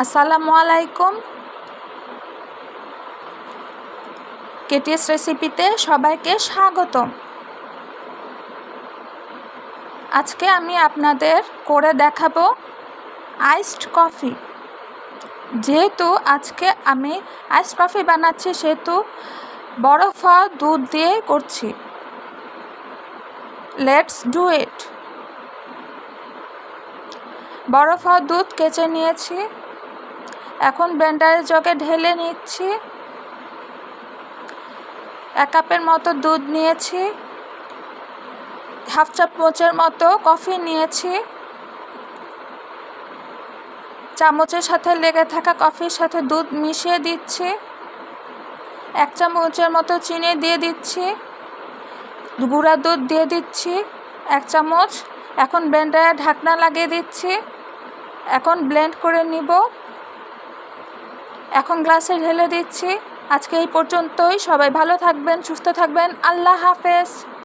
আসসালামু আলাইকুম। কেটিএস রেসিপিতে সবাইকে স্বাগতম। আজকে আমি আপনাদের করে দেখাবো আইসড কফি। যেহেতু আজকে আমি আইসড কফি বানাচ্ছি সেহেতু বরফ হওয়া দুধ দিয়ে করছি। Let's do it. বরফ হওয়া দুধ কেচে নিয়েছি, এখন ব্লেন্ডারের জগে ঢেলে নিচ্ছি। 1 কাপের মতো দুধ নিয়েছি, 1/2 চামচের মতো কফি নিয়েছি। চামচের সাথে লেগে থাকা কফির সাথে দুধ মিশিয়ে দিচ্ছি। 1 চামচের মতো চিনি দিয়ে দিচ্ছি, গুঁড়া দুধ দিয়ে দিচ্ছি 1 চামচ। এখন ব্লেন্ডারে ঢাকনা লাগিয়ে দিচ্ছি। এখন ব্লেন্ড করে নিব। এখন গ্লাসে ঢেলে দিচ্ছি। আজকে এই পর্যন্তই। সবাই ভালো থাকবেন, সুস্থ থাকবেন। আল্লাহ হাফেজ।